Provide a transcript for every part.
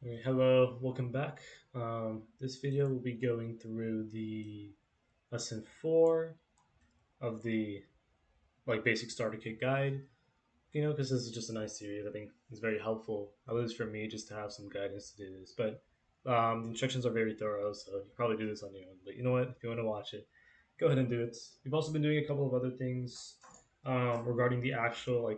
Alright, hello, welcome back. This video will be going through the lesson 4 of the basic starter kit guide. Because this is just a nice series. I think it's very helpful, at least for me, just to have some guidance to do this. But the instructions are very thorough, so you probably do this on your own. But you know what? If you want to watch it, go ahead and do it. We've also been doing a couple of other things regarding the actual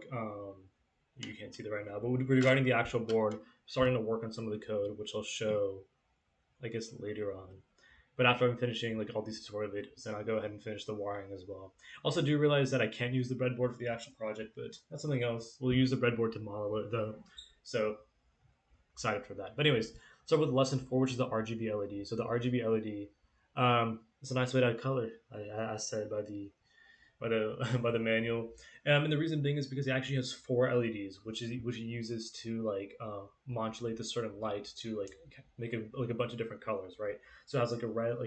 you can't see that right now, but regarding the actual board, starting to work on some of the code, which I'll show I guess later on. But after I'm finishing all these tutorial videos, then I'll go ahead and finish the wiring as well. Also, do realize that I can't use the breadboard for the actual project, but that's something else. We'll use the breadboard to model it though. So excited for that. But anyways, start with lesson 4, which is the RGB LED. So the RGB LED, it's a nice way to add color, as said by the manual. And the reason being is because it actually has 4 LEDs, which it uses to modulate the certain light to make a bunch of different colors, right? So it has a red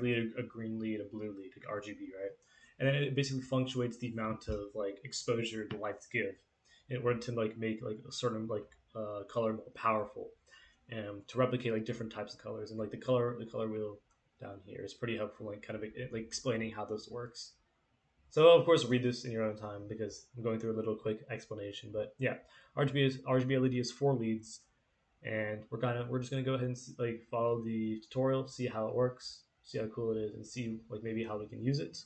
lead, a green lead, a blue lead, like RGB, right? And it basically fluctuates the amount of exposure the lights give in order to make a certain color more powerful and to replicate different types of colors. And the color wheel down here is pretty helpful in kind of explaining how this works. So of course read this in your own time because I'm going through a little quick explanation. But yeah, RGB LED is 4 leads, and we're just gonna go ahead and follow the tutorial, see how it works, see how cool it is, and see maybe how we can use it.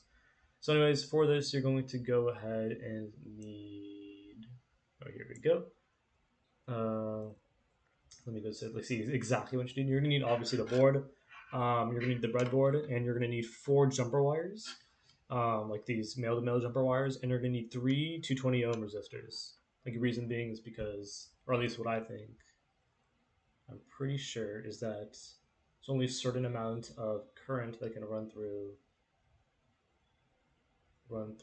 So anyways, for this you're going to go ahead and need. Oh, here we go. Let me go see exactly what you need. You're gonna need obviously the board. You're gonna need the breadboard, and you're gonna need 4 jumper wires, like these male-to-male jumper wires, and you're gonna need 3 220 ohm resistors. Like the reason being is because, or at least what I think, I'm pretty sure is that there's only a certain amount of current that can run through. I'm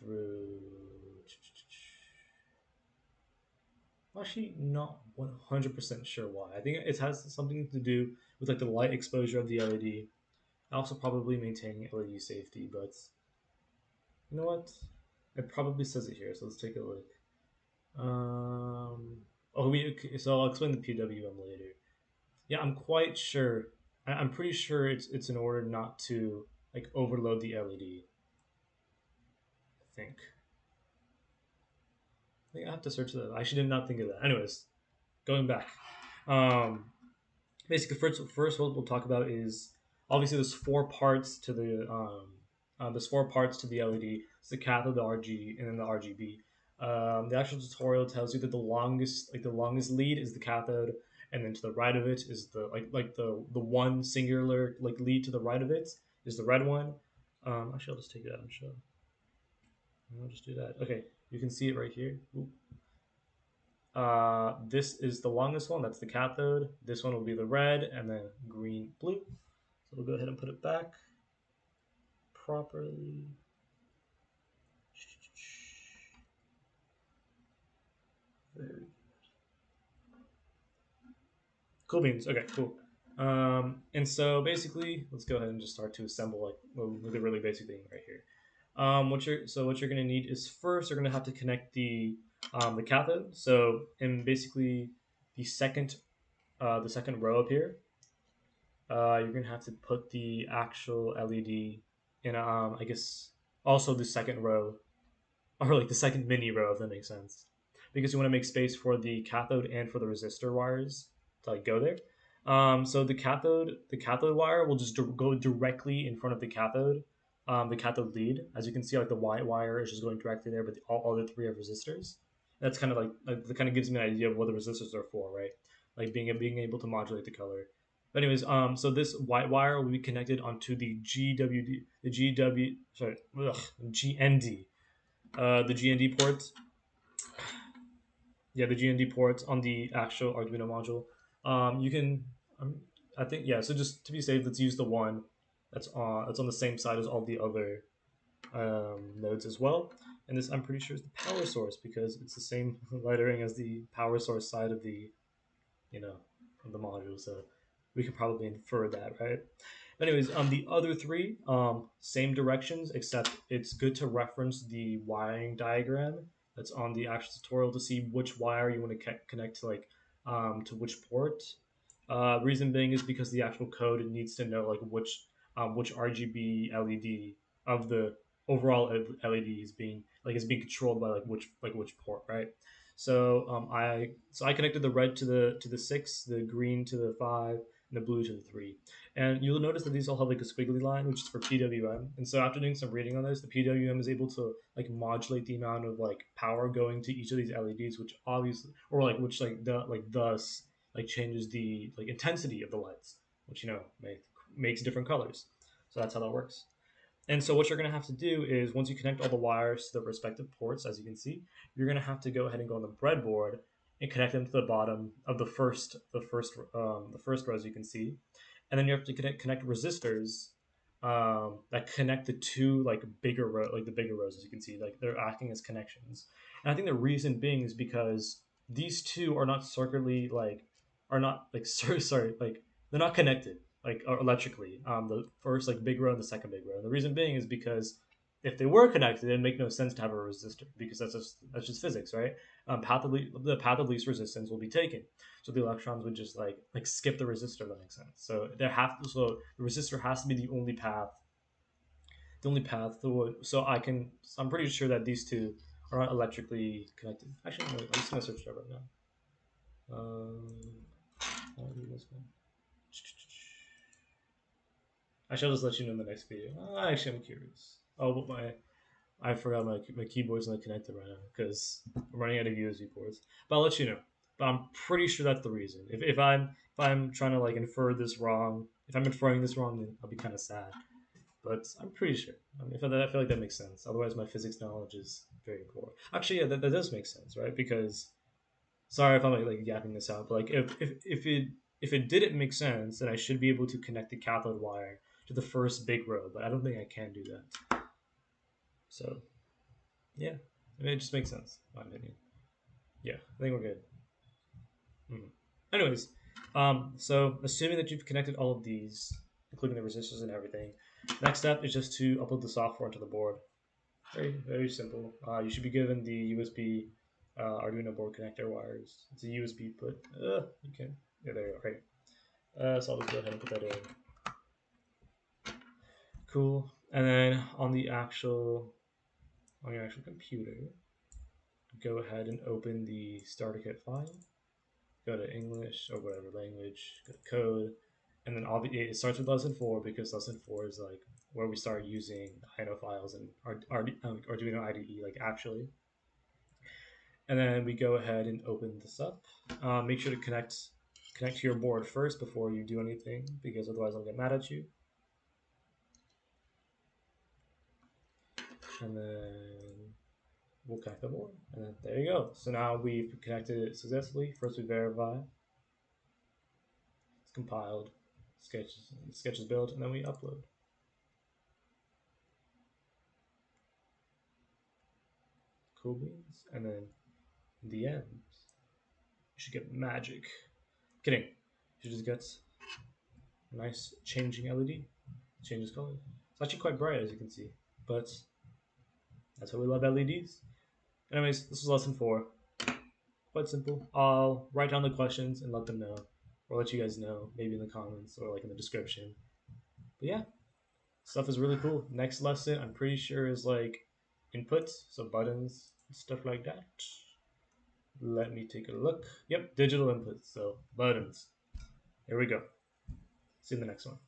actually not 100% sure why. I think it has something to do with the light exposure of the LED. Also probably maintaining LED safety, but you know what? It probably says it here, so let's take a look. So I'll explain the PWM later. Yeah, I'm quite sure. I'm pretty sure it's in order not to overload the LED. I think I have to search that. I actually did not think of that. Anyways, going back. Um, Basically, first what we'll talk about is obviously there's 4 parts to the LED. It's the cathode, the RG, and then the RGB. The actual tutorial tells you that the longest lead is the cathode, and then to the right of it is the one singular lead to the right of it is the red one. Actually, I'll just take it out and show. I'll just do that. Okay, you can see it right here. Ooh. This is the longest one. That's the cathode. This one will be the red, and then green, blue. So we'll go ahead and put it back properly. Very good. Cool beans. Okay, cool. And so basically, let's go ahead and just start to assemble the really basic thing right here. What you're gonna need is first you're gonna have to connect the cathode. So in basically the second row up here, you're gonna have to put the actual LED in I guess also the second row, or the second mini row, if that makes sense, because you want to make space for the cathode and for the resistor wires to go there. So the cathode wire will just go directly in front of the cathode lead. As you can see, the white wire is just going directly there, but all other 3 have resistors. That's kind of that kind of gives me an idea of what the resistors are for, right? Being able to modulate the color. But anyways, so this white wire will be connected onto the GND, the GND ports. Yeah, the GND ports on the actual Arduino module. You can, I think, yeah. So just to be safe, let's use the one that's on the same side as all the other nodes as well. And this, I'm pretty sure, is the power source because it's the same lettering as the power source side of the, of the module. So we can probably infer that, right? Anyways, the other 3, same directions, except it's good to reference the wiring diagram that's on the actual tutorial to see which wire you want to connect to to which port. Reason being is because the actual code needs to know like which RGB LED of the overall LED is being controlled by which port, right? So I connected the red to the 6, the green to the 5, and the blue to the 3. And you'll notice that these all have like a squiggly line, which is for PWM. And so after doing some reading on this, the PWM is able to like modulate the amount of like power going to each of these LEDs, which obviously, or like which like thus like changes the like intensity of the lights, which makes different colors. So that's how that works. And so what you're going to have to do is once you connect all the wires to the respective ports, as you can see, you're going to have to go ahead and go on the breadboard and connect them to the bottom of the first row, as you can see, and then you have to connect resistors that connect the two like the bigger rows, as you can see, like they're acting as connections. And I think the reason being is because these two are not circularly like are not like sorry like they're not connected like electrically. The first like big row and the second big row. And the reason being is because if they were connected, it'd make no sense to have a resistor because that's just physics, right? The path of least resistance will be taken, so the electrons would just like skip the resistor. That makes sense. So the resistor has to be the only path to so I'm pretty sure that these two are not electrically connected. Actually, no, I'm just gonna search that right now. I'll do this one. I'll just let you know in the next video. Actually, I'm curious. Oh, but I forgot my keyboard's not connected right now because I'm running out of USB ports. But I'll let you know. But I'm pretty sure that's the reason. If I'm trying to like infer this wrong, if I'm inferring this wrong, then I'll be kind of sad. But I'm pretty sure. I mean, I feel like that makes sense. Otherwise, my physics knowledge is very poor. Actually, yeah, that does make sense, right? Because sorry if I'm like yapping this out, but like if it didn't make sense, then I should be able to connect the cathode wire to the first big row, but I don't think I can do that. So yeah, I mean, it just makes sense, in my opinion. Yeah, I think we're good. Mhm. Anyways, so assuming that you've connected all of these, including the resistors and everything, next step is just to upload the software onto the board. Very, very simple. You should be given the USB Arduino board connector wires. It's a USB, but you can. Yeah, there you go. Right. So I'll just go ahead and put that in. Cool. And then on your actual computer, go ahead and open the starter kit file. Go to English or whatever language. Go to code, and then it starts with lesson 4 because lesson 4 is like where we start using INO files and Arduino IDE like actually. And then we go ahead and open this up. Make sure to connect to your board first before you do anything because otherwise I'll get mad at you. And then we'll connect the board, and then there you go. So now we've connected it successfully. First we verify, it's compiled, sketch is built, and then we upload. Cool beans. And then in the end, you should get magic. Kidding. You should just get a nice changing LED. Changes color. It's actually quite bright as you can see, but that's why we love LEDs. Anyways, this was lesson 4. Quite simple. I'll write down the questions and let them know, or let you guys know, maybe in the comments or like in the description. But yeah, stuff is really cool. Next lesson, I'm pretty sure is like inputs, so buttons and stuff like that. Let me take a look. Yep, digital inputs, so buttons. Here we go. See you in the next one.